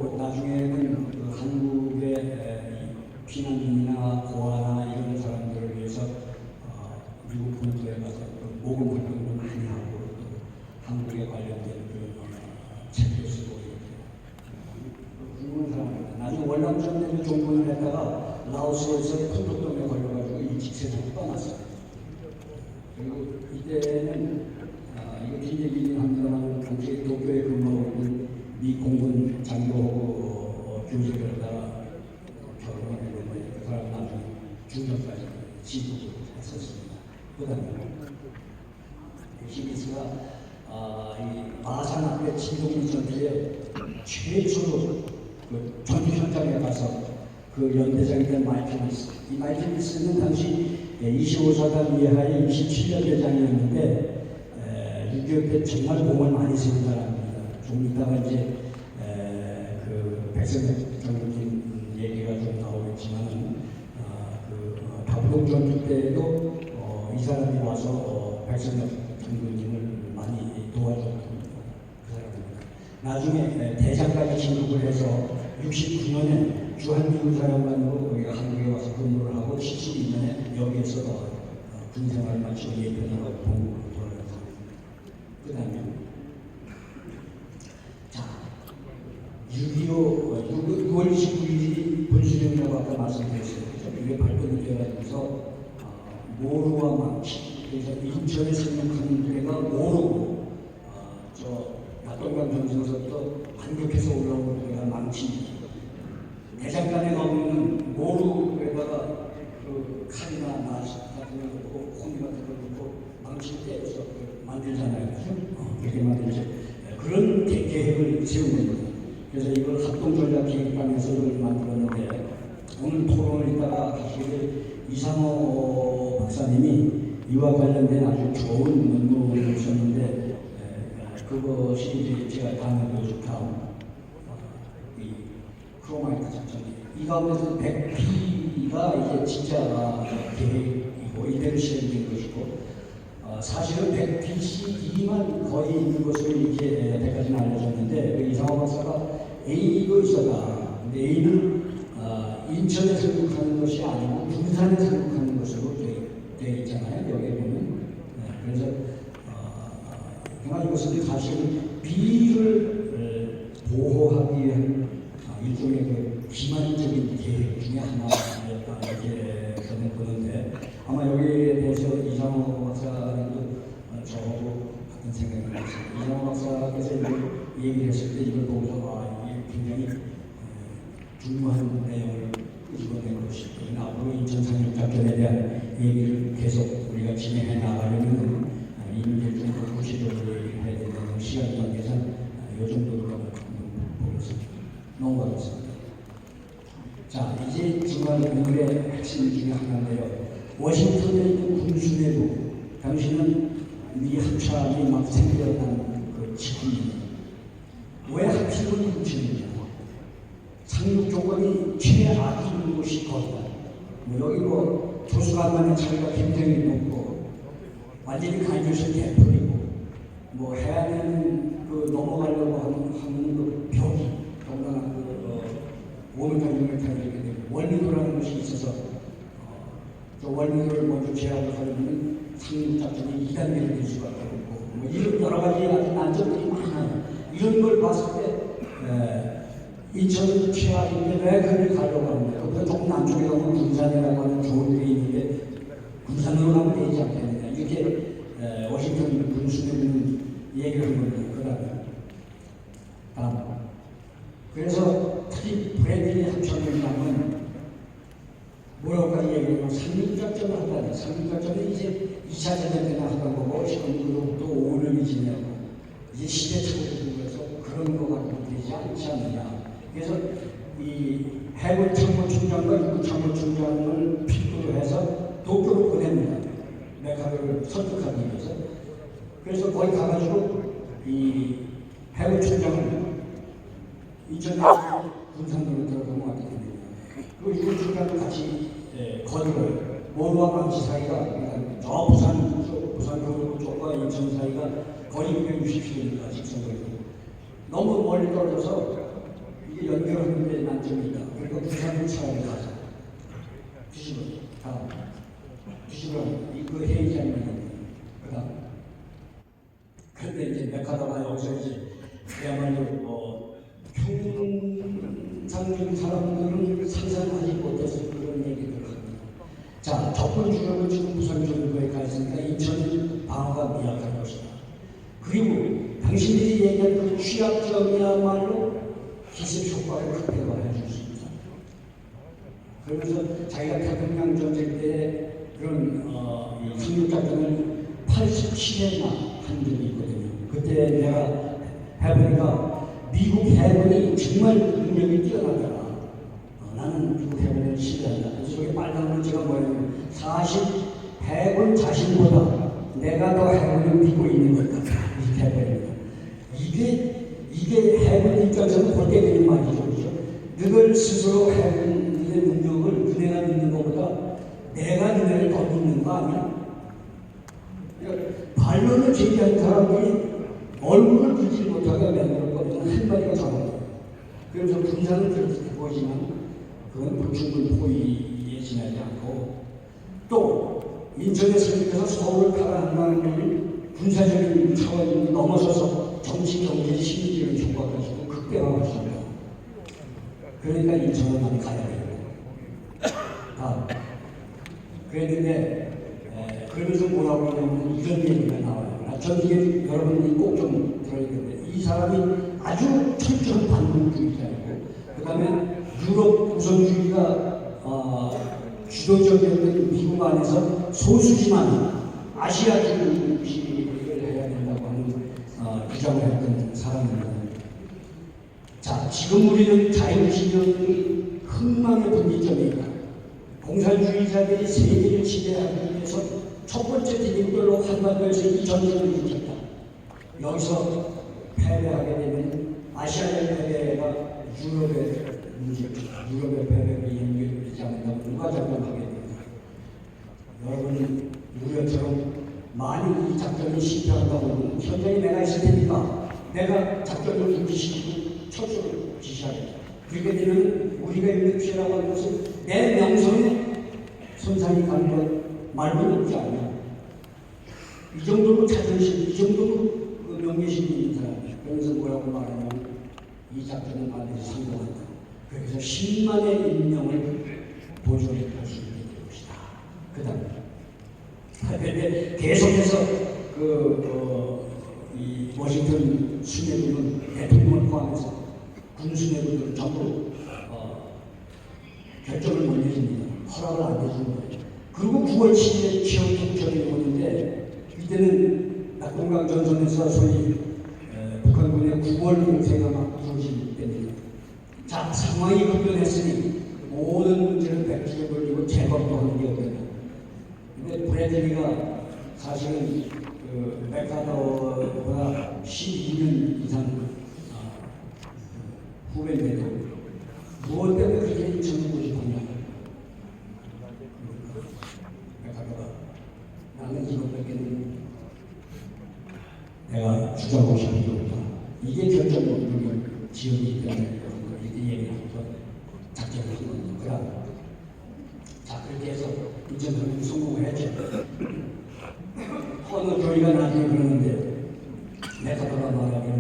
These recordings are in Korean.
또 나중에는 그 한국의 피난민이나 고아나 이런 사람들을 위해서 미국 본토에 가서 그 모금 활동을 많이 하고 또 한국에 관련된 그 책도 쓰고 이렇게 훌륭한 사람입니다. 나중에 월남전에 종군을 했다가 라오스에서 콘도병에 걸려가지고 일직세상을 떠났어요. 그리고 이때는 이거 긴 얘기긴 합니다만 당시 도쿄에 근무하고 있는 미 공군 장교하고 교직을 하다가 결혼하게 되면 그 사람 나중에 중전까지 지도를 했었습니다. 그 다음에 히미스가 이 마산 앞에 진동리 전투에 최초로 그 전투 현장에 가서 그 연대장이던 마이클리스, 이 마이클리스는 당시 25사단 이하의 27년 대장이었는데 6.25 때 정말 공을 많이 세운 사람입니다. 좀 이따가 이제 그 백성혁 장군님 얘기가 좀 나오겠지만은 그 다부동 전투 때도 이 사람이 와서 백성혁 장군님을 많이 도와줬던 그 사람입니다. 나중에 대장까지 진급을 해서 69년에 주한미군 사령관으로 우리가 한국에 와서 근무를 하고 72년에 여기에서 군생활을 마치고 예편으로 본국으로 돌아갔습니다. 그 다음에 자 6.25 6월 29일이 분수령이라고 아까 말씀드렸어요. 이게 발표를 되어가지고서 모루와 망치, 그래서 인천에 생각하는 데가 모루고 저 낙동강 전선에서부터 반격해서 올라오는 데가 망치, 대장간에 가보면 모루에다가 그 칼이나 나시 같은 거 넣고 콩 같은 거 넣고 망치 때려서 만들잖아요. 그렇게 만들죠. 그런 계획을 세운 겁니다. 그래서 이걸 합동전략기획단에서 이걸 만들었는데 오늘 토론을 있다가 사실 이상호 박사님이 이와 관련된 아주 좋은 논문을 썼는데 그것이 제가 다음에 보여줄 다음 크로마이트 작전이 이 가운데서 100P가 이제 진짜 계획이고 이대로 시행된 것이고 사실은 100PCD만 거의 있는 것으로 이렇게 여태까지는 알려졌는데 그 이상호 박사가 A도 있었다. 근데 A는 인천에 설국하는 것이 아니고 군산에 설국하는 것으로 되어 있잖아요. 여기에 보면 그래서 정말 이것은 사실은 B를 보호하기 위한 일종의 그 기만적인 계획 중에 하나였다 이렇게 저는 보는데 아마 여기에 대해서 이상호 박사님도 저하고 같은 생각을 했습니다. 이상호 박사께서 이걸 얘기를 했을 때 이걸 보고서 이게 굉장히 중요한 내용을 끄집어낸 것이 앞으로 인천 상륙작전에 대한 얘기를 계속 우리가 진행해 나가려면 이 문제를 좀 더 구체적으로 얘기를 해야 된다는 시간 관계상 이 정도로 보겠습니다. 넘어가겠습니다. 자, 이제 정말 오늘의 핵심 중에 하나인데요. 워싱턴에 있는 군수내부, 당신은 미 합참이 막 생겨난 그 직후입니다. 왜 하필이면 인천이냐? 상륙 조건이 최악인 곳이 거기다. 여기 조수간만의 차이가 굉장히 높고 완전히 간주시 개풀이고 해안에는 그 넘어가려고 하는 그 벽이 동남아 오늘까지 이렇게 되고 월미도라는 것이 있어서 저 월미도를 먼저 제압을 하려면 상륙작전이 2단계를 될 수밖에 없고 이런 여러 가지 아주 난점들이 많아요. 이런 걸 봤을 때 인천은 최악인데 왜 그를 가려고 하는데 그보다 조금 남쪽에 가면 군산이라고 하는 좋은 데 있는데 군산으로 가면 되지 않겠느냐 이렇게 워싱턴 군수내부는 얘기를 한 겁니다. 그 다음 그래서 특히 브래들리 합참장은 뭐라고 얘기하면 상륙작전을 한다니 상륙작전은 이제 2차 대전 때나 하던 거고 지금으로부터 5년이 지나고 이제 시대착오를 해서 그런 거 갖고 되지 않지 않느냐. 그래서 이 해군 참모총장과 육군 참모총장을 필두로 해서 도쿄로 보냅니다. 메카를 설득하기 위해서. 그래서 거기 가가지고 이 해군 총장을 인천에 군산으로 들어가면 왔기 때문에 그 육군 총장도 같이 거들어요. 모루와 망치 사이가 저 부산 교도 쪽과 인천 사이가 거의 260km 직선거리고 너무 멀리 떨어져서 이게 연결하는 데 난점이 있다. 그리고 부산을 차원에 가자. 주식을 다음 주식을 그 회의장이 그다음 그런데 이제 메카다가 여기서 이제 그야말로 평상적인 사람들은 상상하지 못해서 그런 얘기들을 합니다. 자, 접근주로는 지금 부산 정도에 가 있으니까 인천 방어가 미약할 것이다. 그리고 당신들이 얘기한 그 취약점이야말로 기습 효과를 크게 발휘해 줄 수 있다. 그러면서 자기가 태평양 전쟁 때 그런 상륙작전을 87회나 한 적이 있거든요. 그때 내가 해보니까 미국 해군이 정말 능력이 뛰어나더라. 나는 미국 해군을 신뢰한다. 그래서 저기 빨간 글자가 뭐냐면 사실 해군 자신보다 내가 더 해군을 믿고 있는 것 같다. 이렇게 해버립니다. 이게 해군 입장에서는 볼 때 되는 말이죠. 그렇죠? 너희들 스스로 해군의 능력을 너네가 믿는 것보다 내가 너네를 더 믿는 거 아니야? 그러니까 반론을 제기한 사람들이 얼굴을 긁지 못하게 만들었거든요. 한 마리가 잡아요. 그래서 군사는 그렇게 보이지만 그건 불충분 포위에 지나지 않고 또 인천에 설립해서 서울을 팔아난다는 것을 군사적인 차원을 넘어서서 정치, 경제, 심리적인 효과까지도 극대화했습니다. 그러니까 인천을 많이 가야 돼요. 그랬는데 그러면서 뭐라고 하냐면 이런 얘기가 나와요. 전 이게 여러분이 꼭 좀 들어야 되는데 이 사람이 아주 철저한 반공주의자이고 그 다음에 유럽 우선주의가 주도적이었던 미국 안에서 소수지만 아시아주의를 해야 된다고 하는 주장을 했던 사람입니다. 자, 지금 우리는 자유시장의 흥망의 분기점에 있다. 공산주의자들이 세계를 지배하기 위해서 첫 번째 디딤돌로 한반도에서 이 전쟁을 일으켰다. 여기서 패배하게 되면 아시아의 패배가 유럽의 문제죠. 유럽의 패배가 연결되지 않는다고 누가 장담하게 됩니다. 여러분이 우리처럼 만일 이 작전이 실패한다고 하면 현장에 내가 있을 테니까 내가 작전을 중지시키고 철수를 지시하겠다. 그렇게 되면 우리가 있는 피해라고 하는 것은 내 명성에 손상이 가는 것 말고는 없지 않냐. 이 정도로 자존심, 이 정도로 명예심이 있는 사람이에요. 그러면서 뭐라고 말하냐면 이 작전은 반드시 성공한다. 그래서 10만의 인명을 보존할 수 있게 될 것이다. 그 다음 그런데 계속해서 이 워싱턴 수뇌부는 대통령을 포함해서 군 수뇌부들은 전부 결정을 못 내줍니다. 허락을 안 해주는 거예요. 그리고 9월 7일에 지역 통첩이 오는데 이때는 낙동강 전선에서 소위 북한군의 9월 공세가 막 이루어질 때입니다. 자, 상황이 급변했으니 모든 문제를 백지에 돌리고 재검도 하는 게 어렵다. 근데 브래들리가 사실은 맥카더보다 12년 이상 후배인데도 무엇 때문에 그렇게 인천을 고집하냐. 맥카더가 나는 이것밖에는 내가 주장하고 싶은 게 없다. 이게 결정적인 지역이기 때문에 이렇게 얘기하면서 작전을 하는 거라. 자, 그렇게 해서 인천선을 성공을 했죠. 어느 교회가 나중에 그러는데 맥카더가 말하기를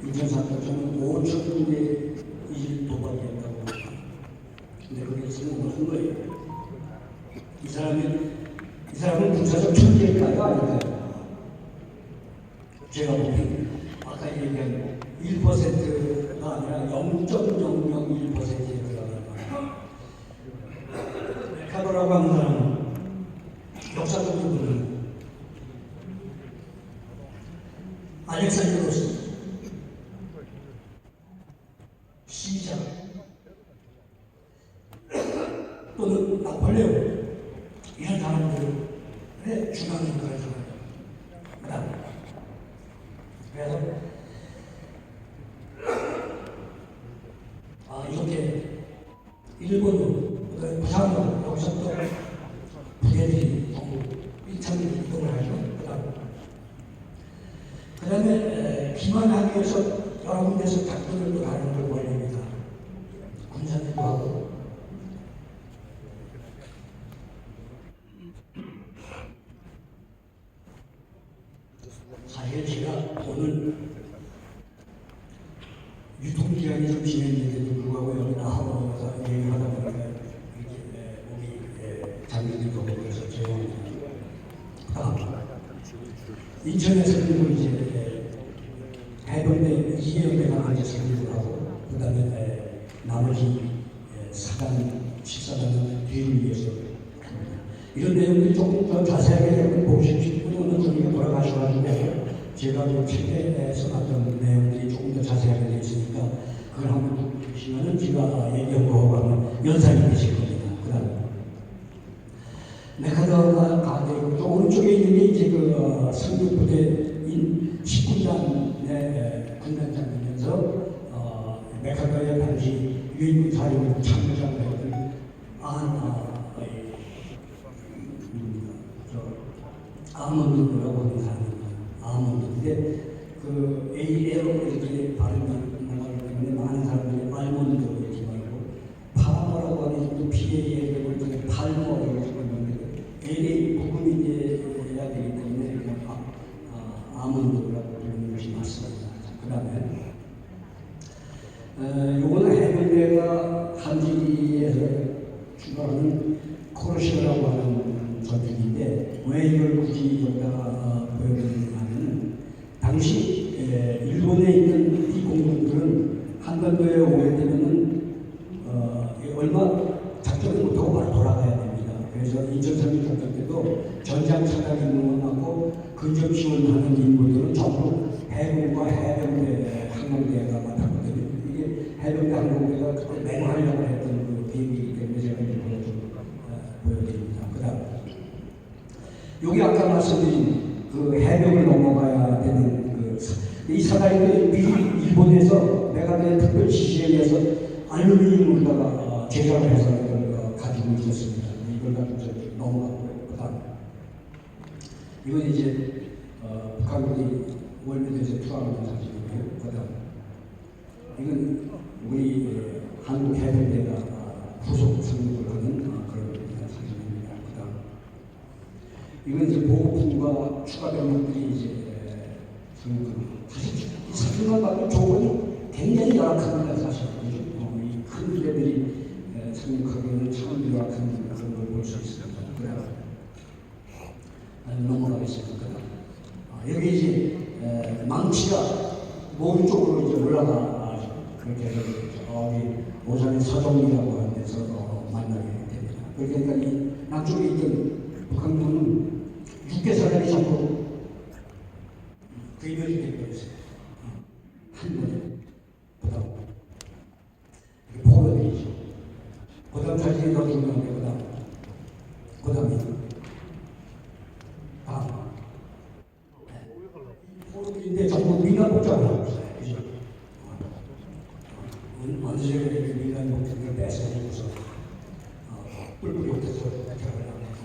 인천사건은 5,000군데 일 도박이었다고. 근데 그게 성공을 한 거예요. 이 사람은 군사적 천재일까요? 아닐까요? 제가 보기엔 아까 얘기한 1%가 아니라 0.001%에 들어가는 거예요. 카더라고 하는 사람은 역사적인 부분은 알렉산드로스, 시작 또는 나폴레옹 이런 사람들의 중앙 역할을 합니다. 그래서 이렇게 일본으로 부산으로 여기서 또 부대들이 전부 1차적으로 이동을 하죠. 그 다음에 기만하기 위해서 여러 군데서 작전을 또 다른 걸 벌립니다. 감사기도 하고 사실 제가 오늘 유통기한이 좀 지났는데도 불구하고 여기 나와서 얘기를 하다 보니까 이렇게 몸이 장면이 너무 그래서 죄송합니다. 인천에서는 이제 해병대 이해연대가 하게 설립을 하고 그 다음에 나머지 사단, 14단은 뒤를 위해서 합니다. 이런 내용들이 조금 더 자세하게 보고 싶으면 저희가 돌아가셔가지고 제가 그 책에서 나왔던 내용들이 조금 더 자세하게 되어 있으니까 그걸 한번 보시면은 제가 얘기한 거하고 하면 연상이 되실 겁니다. 그 다음에 메카더가 가운데 있고 또 오른쪽에 있는 게 이제 그 상륙부대인 19단의 군단장이면서 메카더의 당시 유인군 사령부 참모장을 했던 아몬드라고 하는 사람입니다. 아몬드인데 그 AL로 이렇게 발음이 나가기 때문에 많은 사람들이 알몬드 이렇게 말하고 파머라고 하는 또 PAL을 이렇게 팔머라고 하는데 LA 부분이 이제 해야 되기 때문에 그냥 아몬드라고 부르는 것이 맞습니다. 그 다음에 요거는 해병대가 한지에서 출발하는 코르시라고 하는 전투기인데 왜 이걸 굳이 여기다가 보여드리냐면 당시 일본에 있는 이 공군들은 한반도에 오게 되면은 얼마 작전을 못하고 바로 돌아가야 됩니다. 그래서 인천상륙 작전 때도 전장 차단 임무하고 근접 지원하는 인물들은 전부 해군과 해병대 항공대가 맡았거든요. 이게 해병대 항공대가 그때 맹활약을 했던 그 비행기이기 때문에 제가 이걸 좀 보여드립니다. 그 다음 여기 아까 말씀드린 그 해병을 넘어가야 되는 이 사다리도 미리 일본에서 메가더의 특별 지시에 의해서 알루미늄으로다가 제작을 해서 이걸 가지고 있었습니다. 이걸 가지고 넘어가고요. 그 다음 이건 이제 북한군이 월미도에서 투하하는 사진이고요. 그 다음 이건 우리 한국 해병대가 후속 상륙을 하는 그런 사진입니다. 그 다음 이건 이제 보급품과 추가 병력들이 이제 상륙을 사실 이 사진만 봐도 조건이 굉장히 열악합니다. 사실 이 큰 부대들이 상륙하기에는 참 열악한 그런 걸 볼 수 있습니다. 그래서 넘어가겠습니다. 여기 이제 망치가 몸 쪽으로 이제 올라가 그렇게 해서 저기 오산의 서정리라고 하는 데서 만나게 됩니다. 그러니까 이 남쪽에 있던 북한군은 육개사단이 자꾸 귀멸이 되어버렸어요. 한 번에. 그 다음 포로들이죠. 그 다음 사진이 더 중요한데 그 다음에 포로들인데 전부 민간 복장을 하고 있어요. 그죠? 언제 민간 복장을 뺏어내고서 뿔뿔이 흩어서 대학을 나옵니다.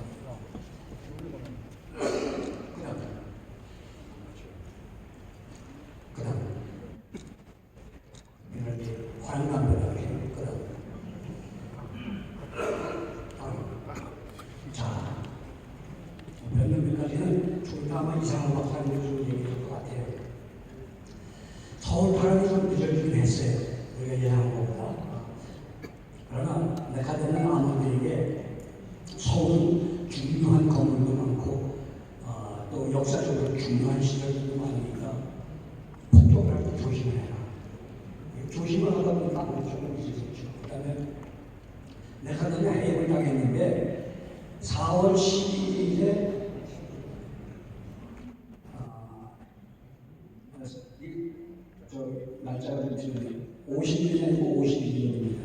그 다음 이렇게 환남배다. 그 다음 자 몇 년까지는 좀 아마 이상한 박사님들 얘기할 것 같아요. 서울 바람이 좀 늦어지긴 했어요. 우리가 예상한 것보다. 그러나 메카더는 아몬드에게 서울은 중요한 건물도 많고 또 역사적으로 중요한 시설들도 많으니까 폭격을 할 때 조심을 해라. 조심을 하다 보니까 아무것도 있었죠. 그 다음에 메카더는 해임을 당했는데 4월 12일에 날짜가 좀 틀리네요. 50년이 아니고 52년입니다.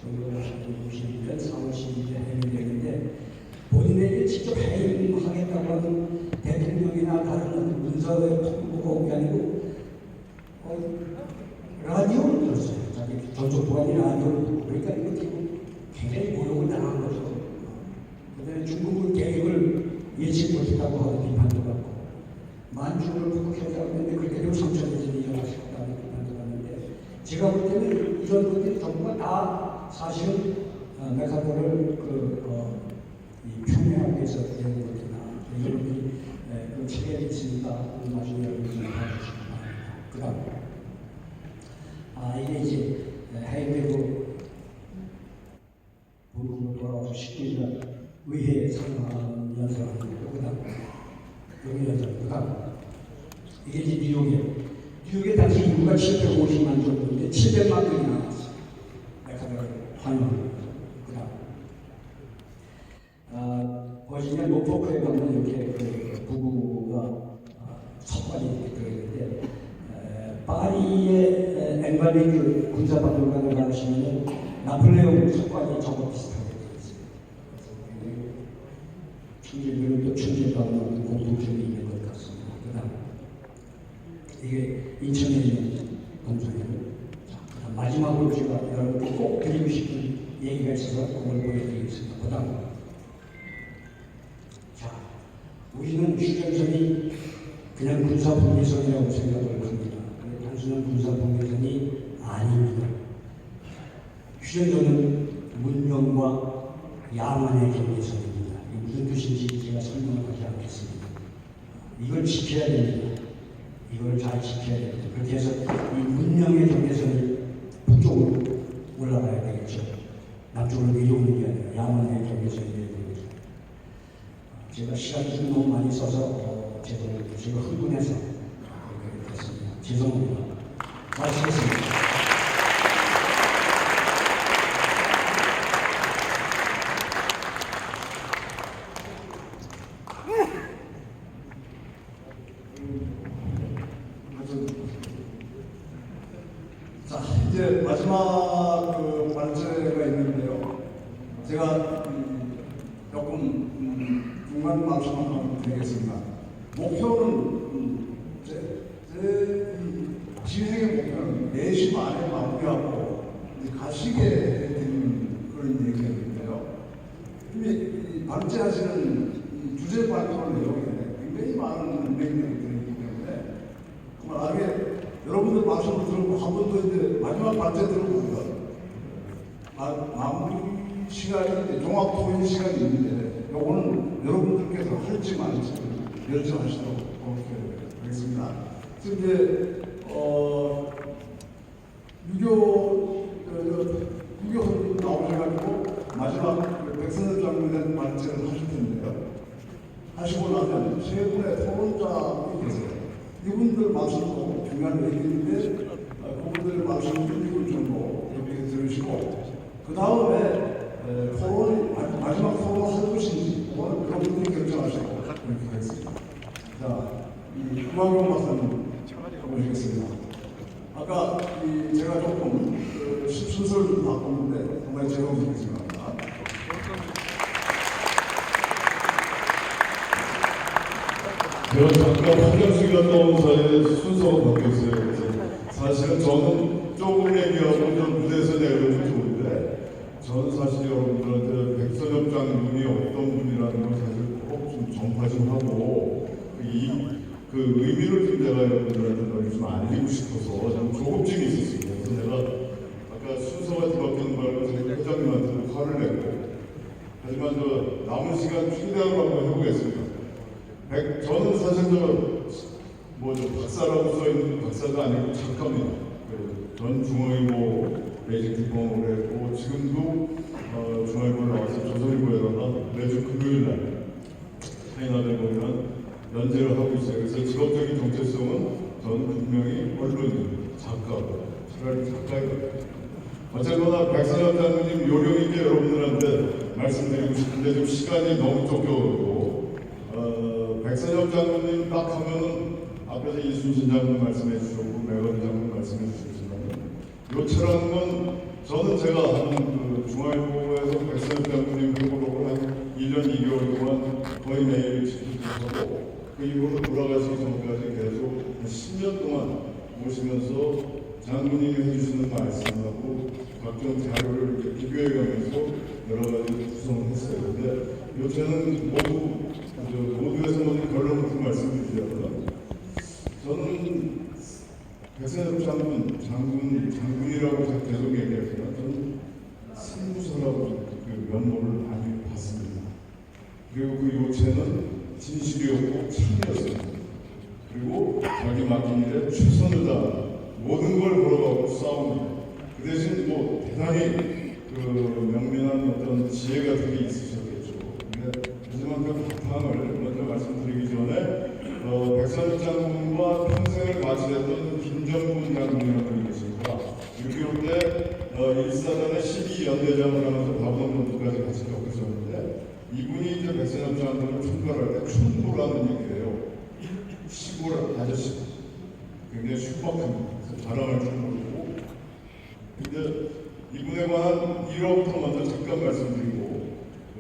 52년 4월 12일에 해임되는데 본인에게 직접 해임하겠다고 하는 대통령이나 다른 문서의 통보가 온 게 아니고 라디오를 들었어요. 자기 전속 보안이 라디오를 듣고 그러니까 이거 지금 굉장히 모욕을 당한 거죠. 그다음에 중국은 계획을 예측 못했다고 하는 비판도 받고 만주를 북극해서 했는데 그렇게 되면 3,000년이 일어났을 거라는 비판도 받는데 제가 볼 때는 이런 것들이 전부가 다 사실은 메카도를 이 평행하게서 되는 것이나 이런 것들이 그 책에 있으니까 나중에 여러분이 봐주시기 바랍니다. 그 다음 이게 이제 해외로 본국으로 돌아와서 19일날 의회 상하는 연설을 하는 거고 그 다음 여기 연설 그 다음 이게 이제 뉴욕에 당시 인구가 750만 정도인데 700만 명이 나왔어요. 메카도를 환영합니다. 그 다음 버지니아 노포크에 가면 이렇게 그 부부가 석관이 이렇게 들어있는데 파리의 앵발리 군사박물관을 가시면 나폴레옹 석관이 저거 비슷하게 되어 있어요. 충질들은 또 충질감은 공통점이 있는 것 같습니다. 그 다음 이게 인천에 있는 동상이고 그다음 마지막으로 제가 여러분께 꼭 드리고 싶은 얘기가 있어서 그걸 보여드리겠습니다. 그 다음 우리는 휴전선이 그냥 군사분계선이라고 생각을 합니다. 단순한 군사분계선이 아닙니다. 휴전선은 문명과 야만의 경계선입니다. 이게 무슨 뜻인지 제가 설명을 하지 않겠습니다. 이걸 지켜야 됩니다. 이걸 잘 지켜야 됩니다. 그렇게 해서 이 문명의 경계선이 북쪽으로 올라가야 되겠죠. 남쪽으로 내려오는 게 아니라 야만의 경계선이 되야 되겠죠. 제가 시간이 좀 너무 많이 써서 제가 흥분해서 그렇게 됐습니다. 죄송합니다. 마치겠습니다. 자, 이제 마지막 그 발제가 있는데요. 제가 조금 중간 말씀만 드리겠습니다. 목표는 제 진행의 목표는 4시 반에 마무리하고 가시게 되는 그런 얘기였는데요. 이미 발제하시는 주제 발표 내용에 굉장히 많은 내용들이 들어있기 때문에 나중에 여러분들 말씀을 들고 한 번 더 이제 마지막 발제 들어보면 마무리 시간이 이제 종합 토론 시간이 있는데 요거는 여러분들께서 할지 말지 결정하시도록 그렇게 하겠습니다. 지금 이제 유교 나오셔가지고 마지막 백선엽 장군의 발제를 하실 텐데요. 하시고 나면 세 분의 토론자분이 계세요. 이분들 말씀도 중요한 얘기인데 그분들의 말씀을 1분 정도 여기에 들으시고 그 다음에 토론 마지막 토론 할 것인지 그거는 여러분들이 결정하시고 그렇게 하겠습니다. 자, 이 구광용 박사님 모시겠습니다. 아까 제가 조금 순서를 바꿨는데 정말 죄송드리겠습니다. 제가 잠깐 화장실가 떠온 사이에 순서가 바뀌었어요. 그래서 사실은 저는 조금 얘기하고 좀 무대에서 내려오면 좋은데 저는 사실 여러분들한테 백선엽 장군이 어떤 분이라는 걸 사실 꼭 좀 전파 좀 하고 그 의미를 좀 제가 여러분들한테 좀 알리고 싶어서 좀 조급증이 있었습니다. 그래서 제가 아까 순서가 뒤바뀌는 바람에 저희 회장님한테 화를 냈고 하지만 저 남은 시간 최대한으로 한번 해보겠습니다. 저는 사실 저 박사라고 써있는 박사가 아니고 작가입니다. 전 중앙일보 베이직 특파원을 했고 지금도 중앙일보에 나와서 조선일보에다가 매주 금요일날 차이나들보면 연재를 하고 있어요. 그래서 직업적인 정체성은 저는 분명히 언론인, 작가고 차라리 작가이거든요. 어쨌거나 백선엽 장군님 요령 있게 여러분들한테 말씀드리고 싶은데 좀 시간이 너무 쫓겨오고 백선엽 장군님 딱 하면은 앞에서 이순신 장군 말씀해 주셨고 매거리 장군 말씀해 주셨지만 요체라는 건 저는 제가 하는 그 중앙일보에서 백선엽 장군님 회고록을 한 1년 2개월 동안 거의 매일 지키고 그 이후로 돌아가시기 전까지 계속 10년 동안 모시면서 장군님이 해주시는 말씀하고 각종 자료를 비교해가면서 여러 가지 구성을 했어요. 근데 요새는 모두에서 모두 결론 같은 말씀을 드리자면 저는 백선엽 장군이라고 계속 얘기하지만 저는 승부사라고 그 면모를 많이 봤습니다. 그리고 그 요체는 진실이었고 참이었습니다. 그리고 자기 맡긴 일에 최선을 다 모든 걸 걸어가고 싸웁니다. 그 대신 뭐 대단히 그 명민한 어떤 지혜 같은 게 있으셨겠죠. 근데 하지만 그 바탕을 먼저 말씀드리기 전에 백선엽 장군과 평생을 같이 했던 김정군 장군이라고 분이 계십니다. 6.25 때 일사단의 12연대장을 하면서 박원동까지 같이 겪으셨는데 이분이 이제 백선엽 장군을 총괄할 때 춘부라는 얘기예요. 시골 아저씨. 굉장히 슈퍼합니다. 그래서 자랑을 좀 모르고. 근데 이분에 관한 1화부터 먼저 잠깐 말씀드리고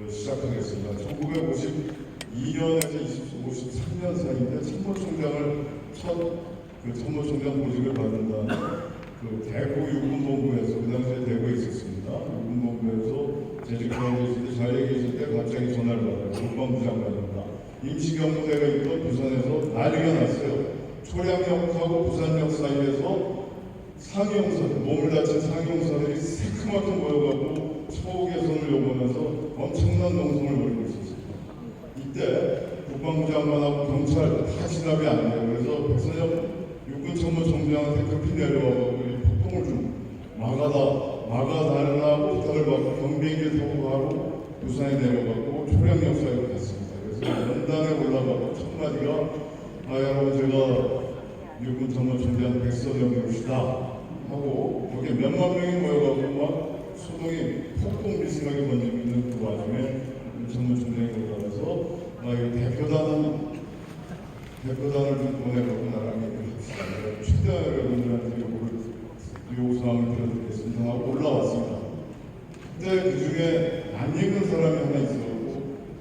시작하겠습니다. 1952년에서 53년 사이인데 참모총장을 참모총장 보직을 받은 다음에 그 대구 육군본부에서 그 당시에 대구에 있었습니다. 육군본부에서 재직하고 있을 때 자리에 계실 때 갑자기 전화를 받아요. 국방부 장관입니다. 임시경무대가 있던 부산에서 난리가 났어요. 초량역하고 부산역 사이에서 상용선, 몸을 다친 상용선들이 새카맣게 모여가고 처우 개선을 요구하면서 엄청난 농성을 벌이고 있었습니다. 이때 국방부 장관하고 경찰 다 진압이 안 돼요. 그래서 백선엽 육군참모총장한테 급히 내려와서 이 폭동을 좀 막아달라고 부탁을 받고 경비행기 타고 가고 부산에 내려가고 초량역 사이로 갔습니다. 그래서 연단에 올라가고 첫 마디가 여러분 제가 육군참모총장 백선엽입니다 하고 거기에 몇만 명이 모여가고 막 소동이 폭동 비슷하게 번지고 있는 그 와중에 참모총장이 올라가서 이거 대표단을 좀 보내고 나랑 얘기합시다. 최대한 여러분들한테 요구사항을 들어드리겠습니다 하고 올라왔습니다. 그때 그 중에 안 읽은 사람이 하나 있었고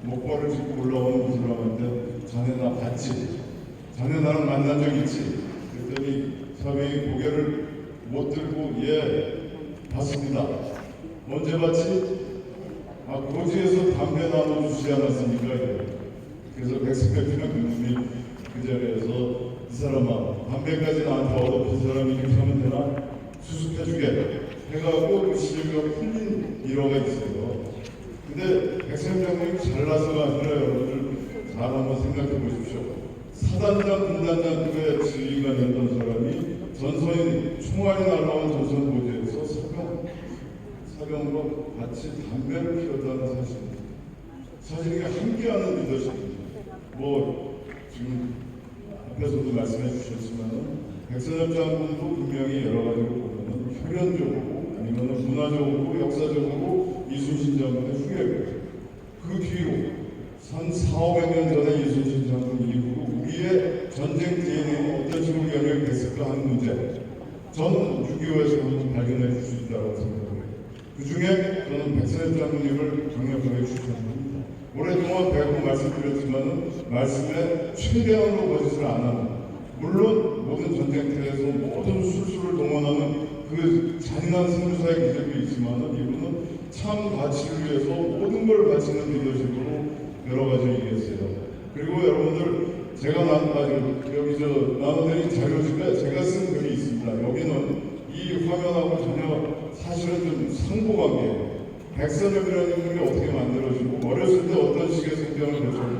목발을 짚고 올라오는 그 사람한테 자네 나 봤지? 자네 나랑 만난 적 있지? 그랬더니 사람이 고개를 못 들고 예 봤습니다. 언제 봤지? 고지에서 담배 나눠주시지 않았습니까? 그래서 백승엽 장군님이 그 자리에서 이 사람아 담배까지 나한테 얻어본 사람이 이렇게 하면 되나? 수습해주게 해가지고 그 시비가 풀린 일화가 있어요. 근데 백승엽 장군이 잘나서가 아니라 여러분들 잘 한번 생각해 보십시오. 사단장, 군단장급의 지휘관이었던 사람이 전선인 총알이 날라온 전선 고지에서 사병과 같이 담배를 피웠다는 사실입니다. 사실 이게 함께하는 리더십입니다. 지금 앞에서도 말씀해 주셨지만 백선엽 장군도 분명히 여러 가지로 보면 혈연적으로 아니면 문화적으로 역사적으로 이순신 장군의 후예고요. 그 뒤로 한 400~500년 전에 이순신 장군 이후로 우리의 전쟁 DNA는 어떤 식으로 연결됐을까 하는 문제 저는 6.25에서 발견해 줄 수 있다고 생각합니다. 그 중에 저는 백선엽 장군님을 강력하게 추천합니다. 오랫동안 배우고 말씀드렸지만 말씀에 최대한으로 거짓을 안 하는 물론 모든 전쟁터에서 모든 술수를 동원하는 그 잔인한 승부사의 기적이 있지만 이분은 참 가치를 위해서 모든 걸 바치는 리더십으로 여러 가지 얘기했어요. 그리고 여러분들 제가 여기 나눠드린 자료집에 제가 쓴 글이 있습니다. 여기는 이 화면하고 전혀 사실은 좀 상고관계예요. 백선엽이라는 인물이 어떻게 만들어지고 어렸을 때 어떤 식의 성장을 거쳤고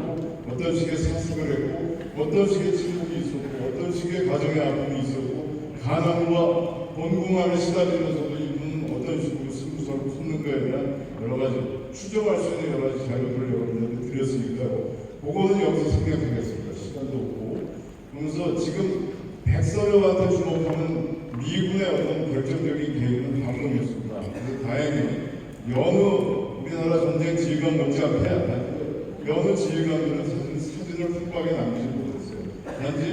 어떤 식의 사색을 했고 어떤 식의 침묵이 있었고 어떤 식의 가정의 아픔이 있었고 가난과 본궁함에 시달리면서도 이분은 어떤 식으로 승부사를 품는가에 대한 여러 가지 추정할 수 있는 여러 가지 자료들을 여러분들한테 드렸으니까요. 그거는 여기서 생략하겠습니다. 시간도 없고. 그러면서 지금 백선엽한테 주목하는 미군의 어떤 결정적인 계획은 방금이었습니다. 그래서 다행히 여느 우리나라 전쟁 지휘관 못지않게 여느 지휘관들은 사진을 훅박에 남기지 못했어요. 단지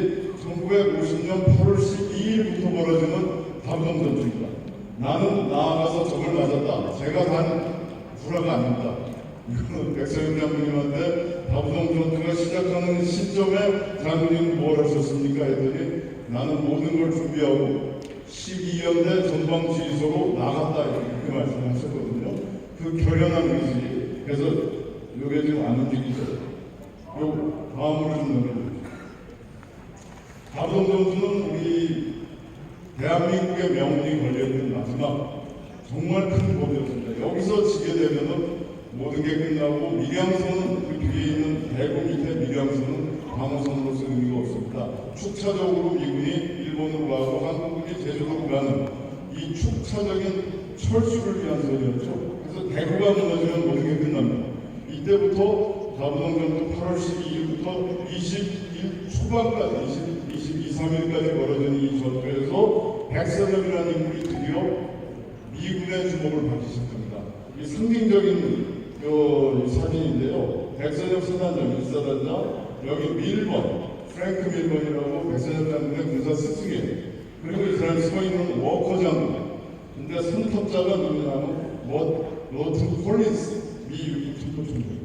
1950년 8월 12일부터 벌어지는 담동 전투입니다. 나는 나아가서 적을 맞았다. 제가 단 불화가 아닙니다. 이거는 백선엽 장군님한테 담동 전투가 시작하는 시점에 장군님 뭘 하셨습니까? 했더니 나는 모든 걸 준비하고 12연대 전방지휘소로 나갔다 이렇게 말씀하셨거든요. 그 결연한 의지. 그래서 이게 지금 안 움직이죠. 요 다음으로 좀 넘겨주세요. 담동 전투는 우리 대한민국의 명운이 걸려있는 마지막 정말 큰 법이었습니다. 여기서 지게 되면은 모든 게 끝나고 밀양선은 그 뒤에 있는 대구 밑에 밀양선은 방어선으로서 의미가 없습니다. 축차적으로 미군이 일본으로 가고 한국군이 제주도로 가는 이 축차적인 철수를 위한 선이었죠. 그래서 대구가 무너지면 모든 게 끝납니다. 이때부터 다부동전도 8월 12일부터 20일 초반까지 22, 3일까지 벌어지는 이 전투에서 백선엽이라는 인물이 드디어 미군의 주목을 받기 시작합니다. 이 상징적인 이 사진인데요. 백선엽 사단장, 일사단장, 여기 밀번, 프랭크 밀번이라고 백선엽 장군의 군사 스승이에요. 그리고 이 사람이 서 있는 워커 장군. 근데 선탑자가 누구냐면 로튼 콜린스 미 유기 특보총장.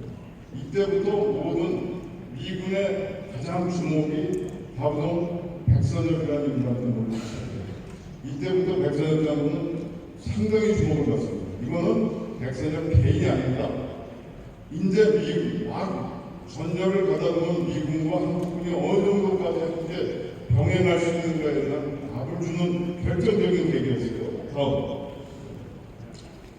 이때부터 모든 미군의 가장 주목이 다부동 백선엽이라는 인물한테 몰리기 시작해요. 이때부터 백선엽 장군은 상당히 주목을 받습니다. 이거는 백선엽 개인이 아닙니다. 이제 미군 막 전열을 가다 보면 미군과 한국군이 어느 정도까지 함께 병행할 수 있는가에 대한 답을 주는 결정적인 계기였어요.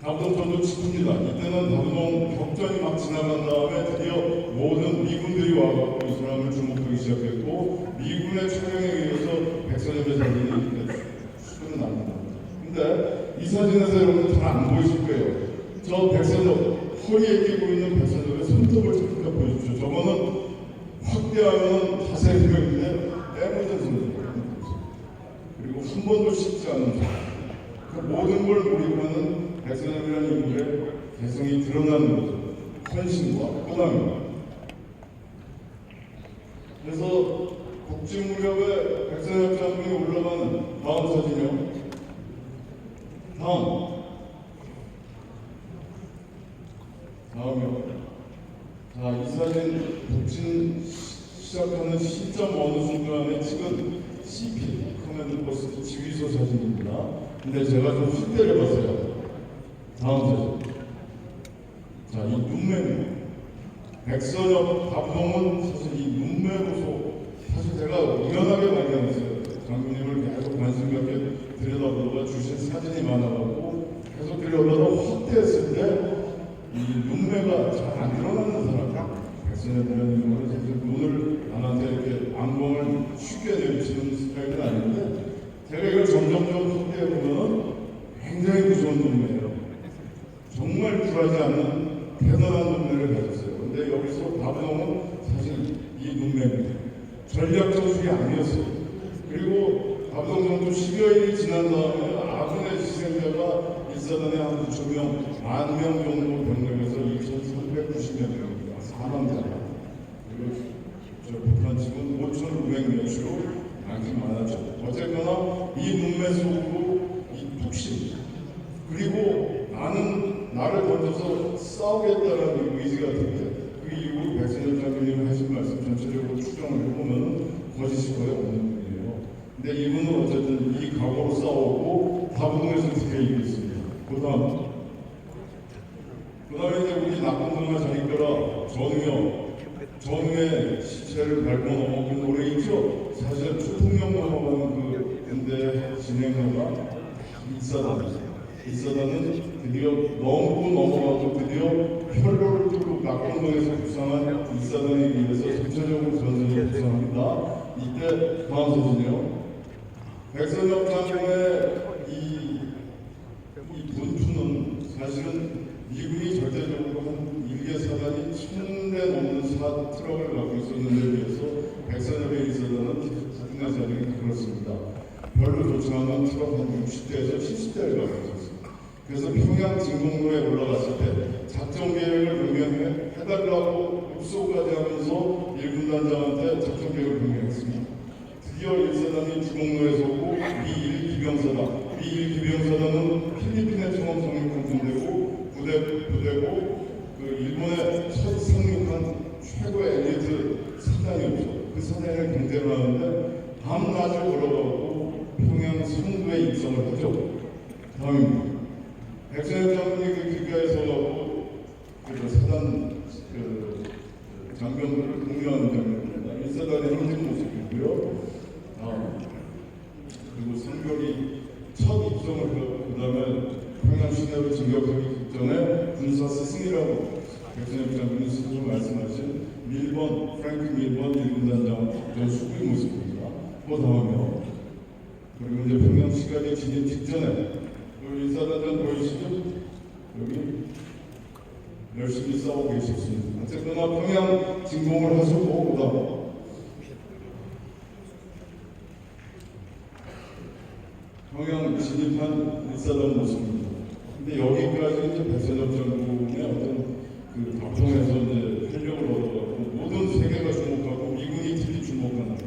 다부동 전투 직후입니다. 이때는 다부동 격전이 막 지나간 다음에 드디어 모든 미군들이 와서 이 사람을 주목하기 시작했고 미군의 촬영에 의해서 백선엽의 사진이 수술은 납니다. 근데 이 사진에서 여러분 잘 안 보이실 거예요. 저 백선엽 허리에 끼고 있는 백선엽의 손톱을 잠깐 보여주십시오. 저거는 확대하면 자세히 보이는데 애무진 손톱. 그리고 한 번도 씻지 않은 그 모든 걸 몰입하는 백선엽이라는 인물의 개성이 드러나는 거죠. 헌신과 호남입니다. 그래서 국제무력에 백선엽 장군이 올라가는 다음 사진이요. 다음이요. 자, 이 사진 북진 시작하는 시점 어느 순간에 찍은 CP 커맨드 포스트 지휘소 사진입니다. 근데 제가 좀 휙 때려봤어요. 다음 사진. 자, 이 눈매입니다. 백선엽 다부동은 사실 이 눈매로서 사실 제가 우연하게 발견했어요. 장군님을 계속 관심 갖게 들여다보다가 주신 사진이 많아가지고 계속 들여다보다가 확대했을 때 이 눈매가 잘 안 드러나는 사람. 백선엽이라는 인물은 사실 눈을 남한테 이렇게 안경을 쉽게 내비치는 스타일은 아닌데 제가 이걸 점점점 확대해보면 굉장히 무서운 눈매예요. 정말 굴하지 않는 대단한 눈매를 가졌어요. 근데 여기서 다부동은 사실 이 눈매입니다. 전략 전술이 아니었어요. 그리고 다부동 전투 10여일이 지난 다음에 아군의 희생자가 일사단에 한 9,000명, 10,000명 정도 병력에서 2,390명 됩니다. 사망자가. 그리고 저 북한 측은 5,500명으로 많긴 많았죠. 어쨌거나 이 눈매 속으로 이 뚝심, 그리고 나를 던져서 싸우겠다라는 의지 같은 게 그 이후 백선엽 장군님이 하신 말씀 전체적으로 추정을 해보면 거짓이 거의 없는 분이에요. 근데 이분은 어쨌든 이 각오로 싸우고 다부동에서 드디어 이겼습니다. 그 다음에 이제 우리 낙동강을 자리거라 전우의 시체를 밟고 넘어온 노래 있죠? 사실 초통령 넘어가는 그 군대 진행로가 일사단은 드디어 넘어가고 드디어 혈로를 뚫고 낙동강에서 부상한 일사단에 의해서 전체적으로 전선이 부상합니다. 이때 다음 사진이요. 백선엽 장군의 이 분투는 사실은 미군이 절대적으로 한 1개 사단이 1,000대 넘는 트럭을 갖고 있었는데 비해서 백선엽의 일사단은 국내 사단이 그렇습니다. 별로 좋지 않은 트럭 한 60대에서 70대를 갖고 있었습니다. 그래서 평양 진공로에 올라갔을 때 작전 계획을 변경해달라고 읍소까지 하면서 일군단장한테 작전 계획을 변경했습니다. 드디어 일사단이 주공로에 서고 미1기병사단은 필리핀에 처음 상륙한 군대고 부대고 그 일본의 첫 상륙한 최고의 엘리트 사단이었죠. 그 사단을 경대를 하는데 밤낮을 걸어가고 평양 성부에 입성을 하죠. 다음입니다. 백선엽 장군이 그 길가에 서가고 그 사단 장병들을 독려하는 장면입니다. 일사단의 행진 모습이고요. 그리고 성별이 첫 입성을 하고 그다음에 평양 시내로 진격하기 직전에 군사 스승이라고 백선엽 장군이 스스로 말씀하신 밀번 프랭크 밀번 일군단장 수구의 모습입니다. 그 다음에 그리고 이제 평양 시간이 지닌 직전에 여기 인사단장 보이시죠? 여기 열심히 싸우고 계셨습니다. 어쨌거나 평양 진공을 하셨고 그다음 평양 진입한 일사단 모습입니다. 근데 여기까지 이제 백선엽 장군의 어떤 그 박통에서 이제 활력을 얻어가고 모든 세계가 주목하고 미군이 특히 주목하는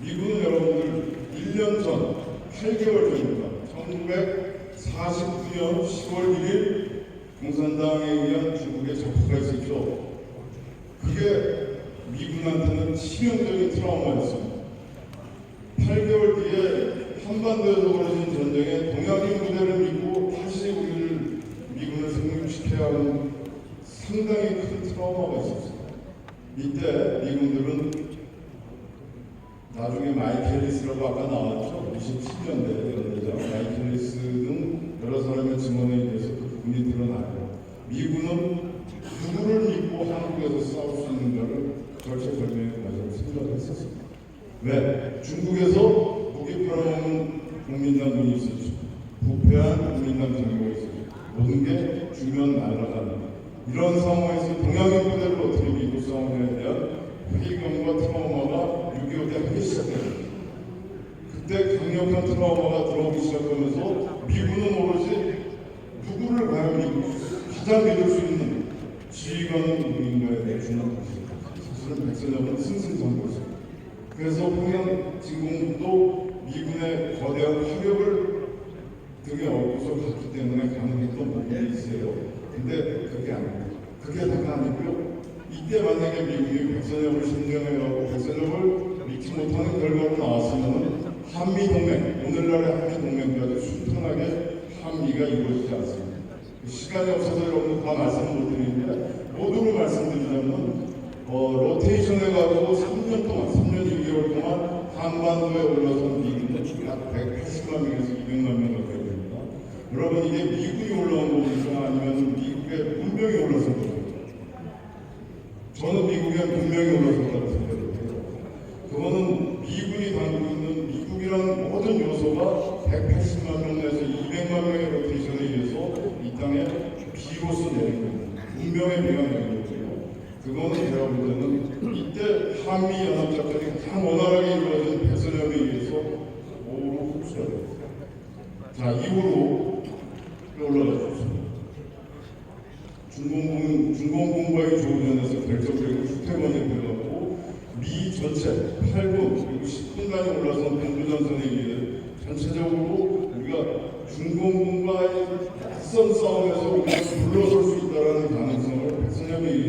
미군은 여러분들 1년 전 8개월 전입니다. 1949년 10월 1일 공산당에 의한 중국의 적화가 있었죠. 그게 미군한테는 치명적인 트라우마였습니다. 8개월 뒤에 한반도에서 벌어진 전쟁에 동양인 부대를 믿고 다시 우리를 미군을 승립시켜야 하는 상당히 큰 트라우마가 있었어요. 이때 미군들은 나중에 마이클 해리스라고 아까 나왔죠. 27년대 연대장 마이클 해리스 등 여러 사람의 증언에 의해서 그 부분이 드러나요. 미군은 누구를 믿고 한국에서 싸울 수 있는가를 절체절명의 과정을 생각했었습니다. 왜? 중국에서 무기 팔아먹는 국민당군이 있었죠. 부패한 국민당 정부가 있었죠. 모든 게 주면 날아가는 이런 상황에서 동양인 부대를 어떻게 믿고 싸우냐에 대한 회의감과 트라우마가 6.25 때 하기 시작됩니다. 그때 강력한 트라우마가 들어오기 시작하면서 미군은 오로지 누구를 과연 가장 믿을 수 있는 지휘관은 누구인가에 대해 주목했습니다. 사실은 백선엽은 승승장구였습니다. 그래서 평양 진공도 미군의 거대한 화력을 등에 업고서 갔기 때문에 가능했던 부분이 있어요. 근데 그게 아닙니다. 그게 다가 아니고요. 이때 만약에 미국이 백선엽을 신경해가고 백선엽을 믿지 못하는 결과로 나왔으면 한미동맹, 오늘날의 한미동맹까지 순탄하게 한미가 이루어지지 않습니다. 시간이 없어서 여러분 다 말씀 못 드리는데 모두로 말씀드리자면 로테이션 해가지고 3년 동안, 3년 6개월 동안 한반도에 올라선 미군은 약 180만 명에서 200만 명 가까이 됩니다. 여러분 이게 미군이 올라온 겁니까? 아니면 미국의 문명이 올라선 겁니까? 저는 미국의 문명이 올라섰다고 생각해요. 그거는 미군이 담고 있는 미국이라는 모든 요소가 180만 명 내에서 200만 명의 로테이션에 의해서 이 땅에 비로소 내린 겁니다. 문명의 비가 내린 거고요. 그거는 제가 볼 때는 이때 한미연합작전이 가장 원활하게 이루어진 백선엽에 의해서 오로 흡수가 됩니다. 자, 이후로 올라가십시오. 중공군과의 조우전에서 결정적으로 휴태원이 되었고 미 전체 8군 그리고 10군단이 올라선 동부전선에 의해 전체적으로 우리가 중공군과의 낯선 싸움에서 우리가 물러설 수 있다는 가능성을 백선엽에 의해